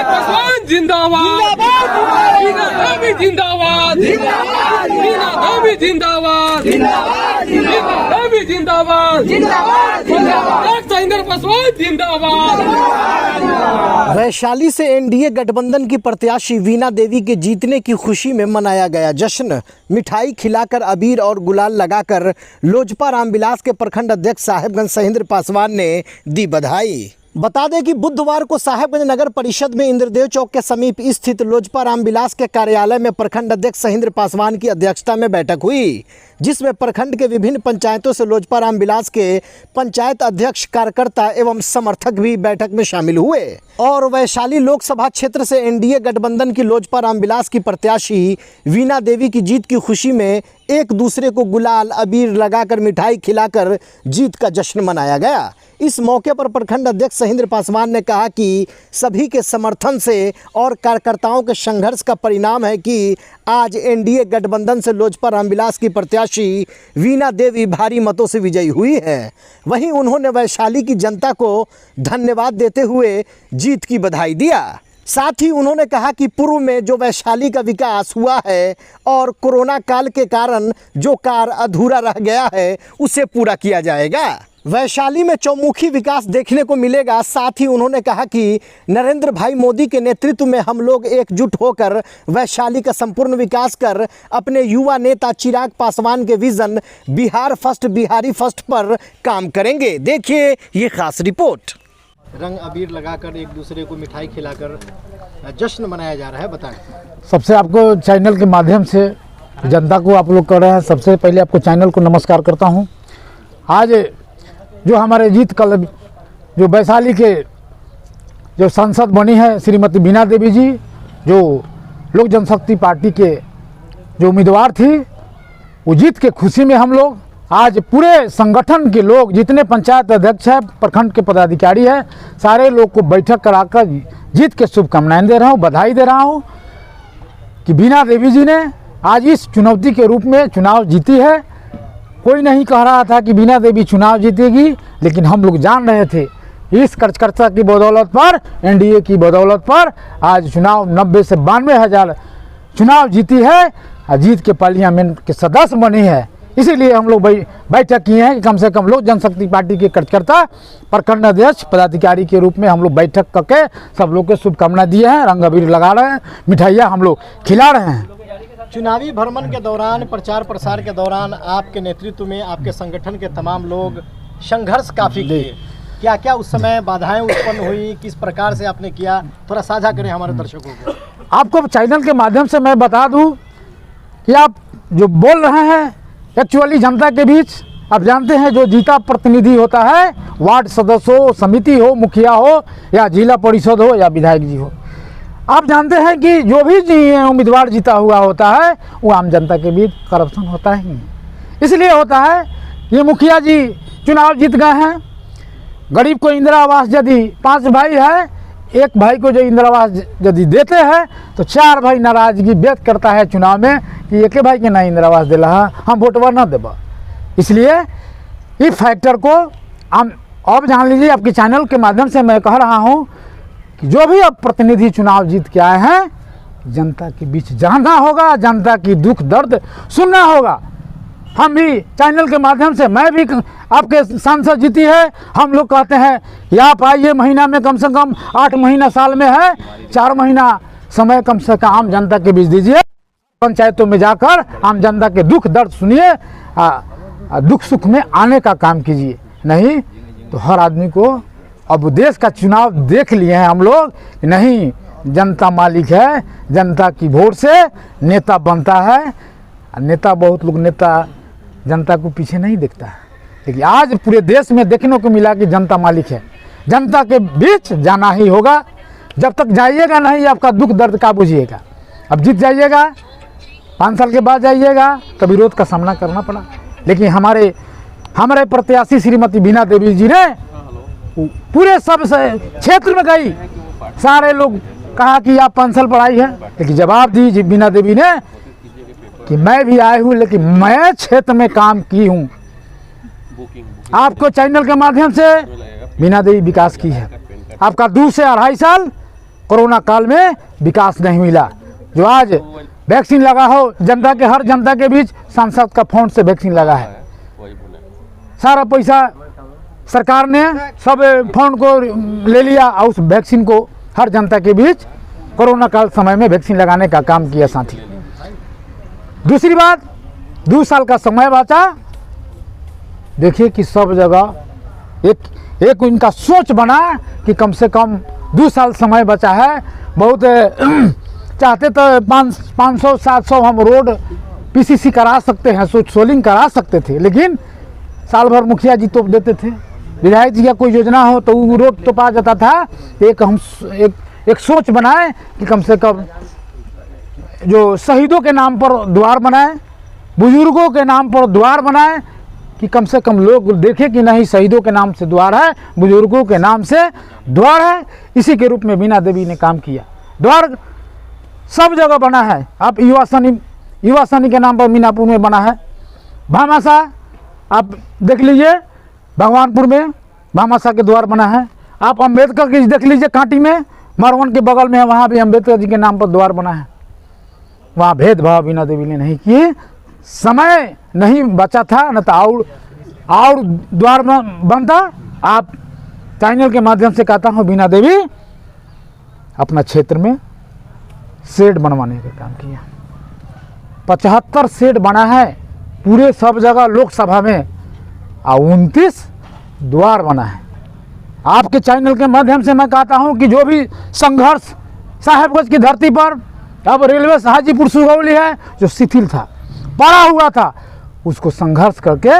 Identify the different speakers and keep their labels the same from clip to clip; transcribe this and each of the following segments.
Speaker 1: पासवान जिंदाबाद, वीना देवी जिंदाबाद, वीना देवी जिंदाबाद, वीना देवी जिंदाबाद, राजेंद्र पासवान जिंदाबाद।
Speaker 2: वैशाली से एनडीए गठबंधन की प्रत्याशी वीना देवी के जीतने की खुशी में मनाया गया जश्न। मिठाई खिलाकर, अबीर और गुलाल लगाकर लोजपा रामविलास के प्रखंड अध्यक्ष साहेबगंज सहिंद्र पासवान ने दी बधाई। बता दें कि बुधवार को साहेबगंज नगर परिषद में इंद्रदेव चौक के समीप स्थित लोजपा रामविलास के कार्यालय में प्रखंड अध्यक्ष सहिंद्र पासवान की अध्यक्षता में बैठक हुई, जिसमें प्रखंड के विभिन्न पंचायतों से लोजपा रामविलास के पंचायत अध्यक्ष, कार्यकर्ता एवं समर्थक भी बैठक में शामिल हुए और वैशाली लोकसभा क्षेत्र से एनडीए गठबंधन की लोजपा रामविलास की प्रत्याशी वीना देवी की जीत की खुशी में एक दूसरे को गुलाल, अबीर लगाकर, मिठाई खिलाकर जीत का जश्न मनाया गया। इस मौके पर प्रखंड अध्यक्ष सहिंद्र पासवान ने कहा कि सभी के समर्थन से और कार्यकर्ताओं के संघर्ष का परिणाम है कि आज एनडीए गठबंधन से लोजपा रामविलास की प्रत्याशी वीना देवी भारी मतों से विजयी हुई है। वहीं उन्होंने वैशाली की जनता को धन्यवाद देते हुए जीत की बधाई दिया। साथ ही उन्होंने कहा कि पूर्व में जो वैशाली का विकास हुआ है और कोरोना काल के कारण जो कार्य अधूरा रह गया है उसे पूरा किया जाएगा। वैशाली में चौमुखी विकास देखने को मिलेगा। साथ ही उन्होंने कहा कि नरेंद्र भाई मोदी के नेतृत्व में हम लोग एकजुट होकर वैशाली का संपूर्ण विकास कर अपने युवा नेता चिराग पासवान के vision Bihar first, Bihari first पर काम करेंगे। देखिए ये खास रिपोर्ट। रंग अबीर लगाकर, एक दूसरे को मिठाई खिलाकर जश्न मनाया जा रहा है, बताएं।
Speaker 3: सबसे आपको चैनल के माध्यम से जनता को आप लोग कर रहे हैं, सबसे पहले आपको चैनल को नमस्कार करता हूं। आज जो हमारे जीत कल जो वैशाली के जो सांसद बनी है श्रीमती वीना देवी जी, जो लोक जनशक्ति पार्टी के जो उम्मीदवार थी, वो जीत के खुशी में हम लोग आज पूरे संगठन के लोग, जितने पंचायत अध्यक्ष हैं, प्रखंड के पदाधिकारी हैं, सारे लोग को बैठक कराकर जीत के शुभकामनाएं दे रहा हूँ, बधाई दे रहा हूँ कि वीना देवी जी ने आज इस चुनौती के रूप में चुनाव जीती है। कोई नहीं कह रहा था कि वीना देवी चुनाव जीतेगी, लेकिन हम लोग जान रहे थे इस कार्यकर्ता की बदौलत पर, एनडीए की बदौलत पर आज चुनाव 90 से 92 हज़ार चुनाव जीती है और जीत के पार्लियामेंट के सदस्य बनी है। इसीलिए हम लोग बैठक किए हैं कि कम से कम लोक जनशक्ति पार्टी के कार्यकर्ता, प्रखंड अध्यक्ष, पदाधिकारी के रूप में हम लोग बैठक करके सब लोग को शुभकामनाएं दिए हैं, रंग अबीर लगा रहे हैं, मिठाइयाँ हम लोग खिला रहे हैं।
Speaker 2: चुनावी भ्रमण के दौरान, प्रचार प्रसार के दौरान आपके नेतृत्व में आपके संगठन के तमाम लोग संघर्ष काफ़ी किए, क्या क्या उस समय बाधाएं उत्पन्न हुई, किस प्रकार से आपने किया, थोड़ा साझा करें हमारे दर्शकों को।
Speaker 3: आपको चैनल के माध्यम से मैं बता दूं कि आप जो बोल रहे हैं एक्चुअली जनता के बीच, आप जानते हैं जो जीता प्रतिनिधि होता है, वार्ड सदस्य हो, समिति हो, मुखिया हो या जिला परिषद हो या विधायक जी हो, आप जानते हैं कि जो भी उम्मीदवार जीता हुआ होता है वो आम जनता के बीच करप्शन होता ही नहीं। इसलिए होता है ये मुखिया जी चुनाव जीत गए हैं, गरीब को इंदिरा आवास यदि 5 भाई है, एक भाई को जो इंदिरा आवास यदि देते हैं तो 4 भाई नाराजगी व्यक्त करता है चुनाव में कि एक भाई के ना इंदिरा आवास दे रहा, हम वोटवा न देबा। इसलिए इस फैक्टर को हम अब जान लीजिए। आपके चैनल के माध्यम से मैं कह रहा हूँ कि जो भी अब प्रतिनिधि चुनाव जीत के आए हैं, जनता के बीच जाना होगा, जनता की दुख दर्द सुनना होगा। हम भी चैनल के माध्यम से, मैं भी आपके सांसद जीती है, हम लोग कहते हैं कि आप आइए, महीना में कम से कम 8 महीना साल में है, 4 महीना समय कम से कम आम जनता के बीच दीजिए, पंचायतों में जाकर आम जनता के दुख दर्द सुनिए, दुख सुख में आने का काम कीजिए। नहीं तो हर आदमी को, अब देश का चुनाव देख लिए हैं हम लोग, नहीं जनता मालिक है, जनता की वोट से नेता बनता है। नेता, बहुत लोग नेता जनता को पीछे नहीं देखता है, लेकिन आज पूरे देश में देखने को मिला कि जनता मालिक है। जनता के बीच जाना ही होगा, जब तक जाइएगा नहीं आपका दुख दर्द का बुझिएगा। अब जीत जाइएगा, 5 साल के बाद जाइएगा तो विरोध का सामना करना पड़ा, लेकिन हमारे प्रत्याशी श्रीमती वीना देवी जी ने पूरे सब क्षेत्र में गई, सारे लोग कहा कि आप 5 साल पढ़ाई है, लेकिन जवाब दी वीना देवी ने कि मैं भी आई हूँ, लेकिन मैं क्षेत्र में काम की हूँ। आपको चैनल के माध्यम से वीना देवी विकास की है। आपका 2 से 2.5 साल कोरोना काल में विकास नहीं मिला। जो आज वैक्सीन लगा हो जनता के, हर जनता के बीच सांसद का फंड से वैक्सीन लगा है। सारा पैसा सरकार ने सब फंड को ले लिया और उस वैक्सीन को हर जनता के बीच कोरोना काल समय में वैक्सीन लगाने का काम किया साथी। दूसरी बात, 2 साल का समय बचा। देखिए कि सब जगह एक इनका सोच बना कि कम से कम 2 साल समय बचा है। बहुत चाहते तो 500-700 हम रोड पीसीसी करा सकते हैं, सोलिंग करा सकते थे, लेकिन साल भर मुखिया जी तोप देते थे। विधायक जी का कोई योजना हो तो वो रोड तो पा जाता था। एक सोच बनाए कि कम से कम जो शहीदों के नाम पर द्वार बनाए, बुजुर्गों के नाम पर द्वार बनाए, कि कम से कम लोग देखें कि नहीं शहीदों के नाम से द्वार है, बुजुर्गों के नाम से द्वार है। इसी के रूप में बीना देवी ने काम किया। द्वार सब जगह बना है। आप युवा सैनिक के नाम पर मीनापुर में बना है। भामासा आप देख लीजिए, भगवानपुर में भामासा के द्वार बना है। आप अम्बेडकर की देख लीजिए, कांटी में मरवन के बगल में है, वहाँ भी अम्बेडकर जी के नाम पर द्वार बना है। वहाँ भेदभाव बीना देवी ने नहीं किए। समय नहीं बचा था, न तो और द्वार बनता। आप चैनल के माध्यम से कहता हूँ, बीना देवी अपना क्षेत्र में शेड बनवाने का काम किया। 75 शेड बना है पूरे सब जगह लोकसभा में, और 29 द्वार बना है। आपके चैनल के माध्यम से मैं कहता हूं कि जो भी संघर्ष साहेबगंज की धरती पर, अब रेलवे हाजीपुर सुगौली है जो शिथिल था, पड़ा हुआ था, उसको संघर्ष करके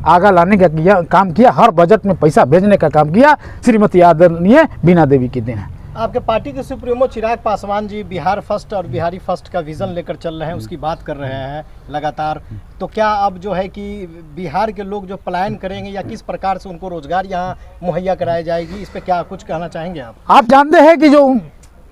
Speaker 3: आगे लाने का काम किया। हर बजट में पैसा भेजने का काम किया। श्रीमती आदरणीय बीना देवी की देन है।
Speaker 2: आपके पार्टी के सुप्रीमो चिराग पासवान जी बिहार फर्स्ट और बिहारी फर्स्ट का विजन लेकर चल रहे हैं, उसकी बात कर रहे हैं लगातार। तो क्या अब जो है कि बिहार के लोग जो पलायन करेंगे या किस प्रकार से उनको रोजगार यहाँ मुहैया कराई जाएगी, इस पे क्या कुछ कहना चाहेंगे आप?
Speaker 3: आप जानते हैं कि जो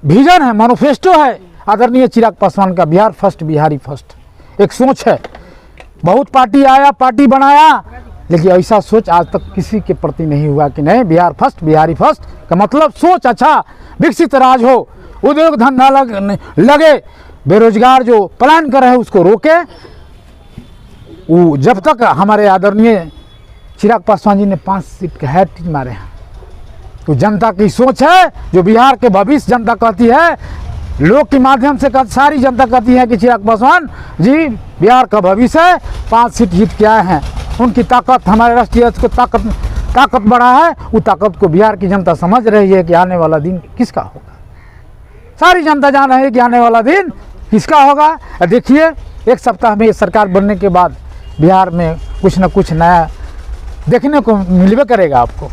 Speaker 3: विजन है, मैनिफेस्टो है आदरणीय चिराग पासवान का, बिहार फर्स्ट बिहारी फर्स्ट, एक सोच है। बहुत पार्टी आया, पार्टी बनाया, लेकिन ऐसा सोच आज तक किसी के प्रति नहीं हुआ कि नहीं बिहार फर्स्ट बिहारी फर्स्ट का मतलब सोच अच्छा, विकसित राज हो, उद्योग धंधा लगे, बेरोजगार जो पलायन कर रहे हैं उसको रोके। वो जब तक हमारे आदरणीय चिराग पासवान जी ने 5 सीट के हैट्रिक मारे हैं, तो जनता की सोच है, जो बिहार के भविष्य जनता कहती है, लोग के माध्यम से सारी जनता कहती है कि चिराग पासवान जी बिहार का भविष्य है। 5 सीट जीत के आए हैं, उनकी ताकत, हमारे राष्ट्रीय को ताकत बढ़ा है। वो ताकत को बिहार की जनता समझ रही है कि आने वाला दिन किसका होगा। सारी जनता जान रही है कि आने वाला दिन किसका होगा। देखिए, एक सप्ताह में सरकार बनने के बाद बिहार में कुछ न कुछ नया देखने को मिलवे करेगा आपको।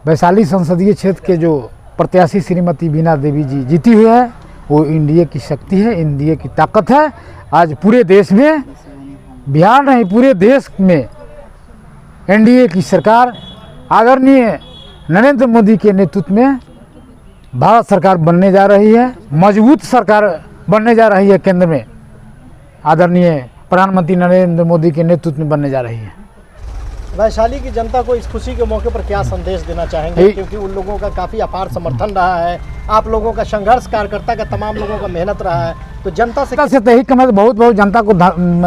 Speaker 3: वैशाली संसदीय क्षेत्र के जो प्रत्याशी श्रीमती बीना देवी जी जीती हुई है, वो एनडीए की शक्ति है, एनडीए की ताकत है। आज पूरे देश में, बिहार नहीं पूरे देश में एनडीए की सरकार आदरणीय नरेंद्र मोदी के नेतृत्व में भारत सरकार बनने जा रही है, मजबूत सरकार बनने जा रही है। केंद्र में आदरणीय प्रधानमंत्री नरेंद्र मोदी के नेतृत्व में बनने जा रही है।
Speaker 2: वैशाली की जनता को इस खुशी के मौके पर क्या संदेश देना चाहेंगे, क्योंकि उन लोगों का काफ़ी अपार समर्थन रहा है, आप लोगों का संघर्ष, कार्यकर्ता का तमाम लोगों का मेहनत रहा है, तो जनता से
Speaker 3: यही कम बहुत जनता को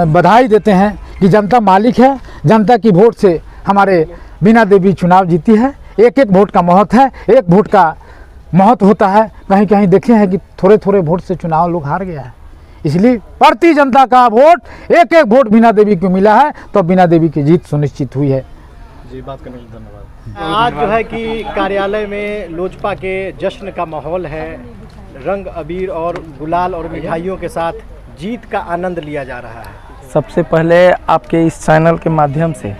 Speaker 3: बधाई देते हैं कि जनता मालिक है। जनता की वोट से हमारे बीना देवी चुनाव जीती है। एक एक वोट का महत्व है, एक वोट का महत्व होता है। कहीं कहीं देखे हैं कि थोड़े थोड़े वोट से चुनाव लोग हार गया है, इसलिए प्रति जनता का वोट, एक एक वोट बीना देवी को मिला है, तो बीना देवी की जीत सुनिश्चित हुई है।
Speaker 2: जी, बात करने के लिए धन्यवाद। आज जो है कि कार्यालय में लोजपा के जश्न का माहौल है, रंग अबीर और गुलाल और मिठाइयों के साथ जीत का आनंद लिया जा रहा है।
Speaker 4: सबसे पहले आपके इस चैनल के माध्यम से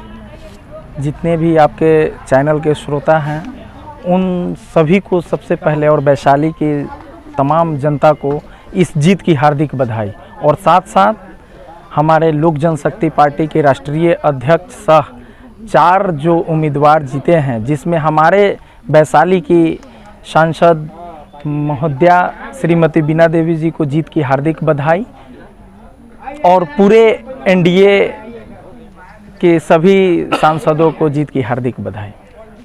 Speaker 4: जितने भी आपके चैनल के श्रोता हैं, उन सभी को सबसे पहले और वैशाली की तमाम जनता को इस जीत की हार्दिक बधाई। और साथ साथ हमारे लोक जनशक्ति पार्टी के राष्ट्रीय अध्यक्ष सह 4 जो उम्मीदवार जीते हैं, जिसमें हमारे वैशाली की सांसद महोदया श्रीमती बीना देवी जी को जीत की हार्दिक बधाई, और पूरे एनडीए के सभी सांसदों को जीत की हार्दिक बधाई।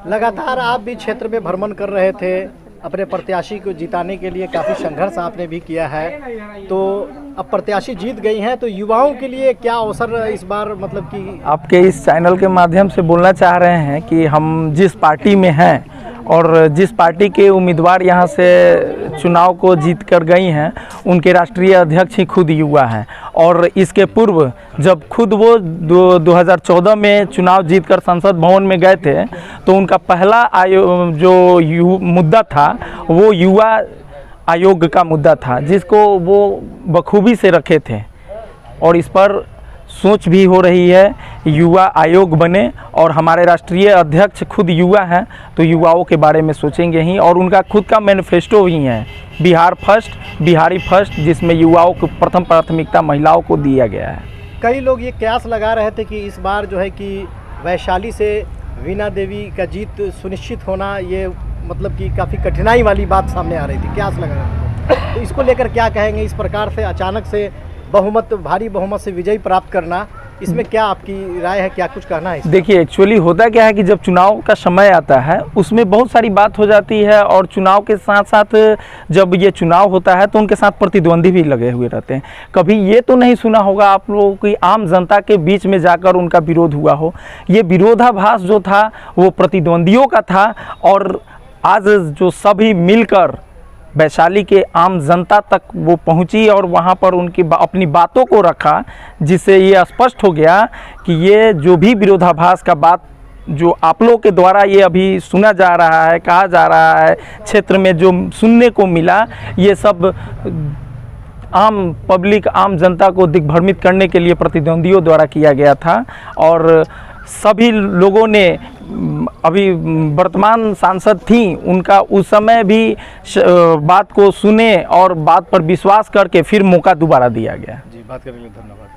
Speaker 2: लगातार आप भी क्षेत्र में भ्रमण कर रहे थे, अपने प्रत्याशी को जिताने के लिए काफ़ी संघर्ष आपने भी किया है, तो अब प्रत्याशी जीत गई हैं, तो युवाओं के लिए क्या अवसर इस बार, मतलब कि
Speaker 4: आपके इस चैनल के माध्यम से बोलना चाह रहे हैं कि हम जिस पार्टी में हैं और जिस पार्टी के उम्मीदवार यहाँ से चुनाव को जीत कर गई हैं, उनके राष्ट्रीय अध्यक्ष ही खुद युवा हैं। और इसके पूर्व जब खुद वो 2014 में चुनाव जीतकर संसद भवन में गए थे, तो उनका पहला जो मुद्दा था वो युवा आयोग का मुद्दा था, जिसको वो बखूबी से रखे थे। और इस पर सोच भी हो रही है युवा आयोग बने, और हमारे राष्ट्रीय अध्यक्ष खुद युवा हैं, तो युवाओं के बारे में सोचेंगे ही। और उनका खुद का मैनिफेस्टो ही है बिहार फर्स्ट, बिहारी फर्स्ट, जिसमें युवाओं को प्रथम प्राथमिकता महिलाओं को दिया गया है।
Speaker 2: कई लोग ये कयास लगा रहे थे कि इस बार जो है कि वैशाली से वीणा देवी का जीत सुनिश्चित होना, ये मतलब कि काफ़ी कठिनाई वाली बात सामने आ रही थी, कयास लगा रहे थे। तो इसको लेकर क्या कहेंगे? इस प्रकार से अचानक से बहुमत, भारी बहुमत से विजय प्राप्त करना, इसमें क्या आपकी राय है, क्या कुछ कहना है?
Speaker 4: देखिए, एक्चुअली होता क्या है कि जब चुनाव का समय आता है उसमें बहुत सारी बात हो जाती है, और चुनाव के साथ साथ जब ये चुनाव होता है तो उनके साथ प्रतिद्वंदी भी लगे हुए रहते हैं। कभी ये तो नहीं सुना होगा आप लोगों की आम जनता के बीच में जाकर उनका विरोध हुआ हो। ये विरोधाभास जो था वो प्रतिद्वंदियों का था, और आज जो सभी मिलकर वैशाली के आम जनता तक वो पहुंची और वहां पर उनकी अपनी बातों को रखा, जिससे ये स्पष्ट हो गया कि ये जो भी विरोधाभास का बात जो आप लोगों के द्वारा ये अभी सुना जा रहा है, कहा जा रहा है, क्षेत्र में जो सुनने को मिला, ये सब आम पब्लिक, आम जनता को दिग्भ्रमित करने के लिए प्रतिद्वंदियों द्वारा किया गया था। और सभी लोगों ने, अभी वर्तमान सांसद थी, उनका उस समय भी बात को सुने और बात पर विश्वास करके फिर मौका दोबारा दिया गया।
Speaker 2: जी, बात करने के लिए धन्यवाद।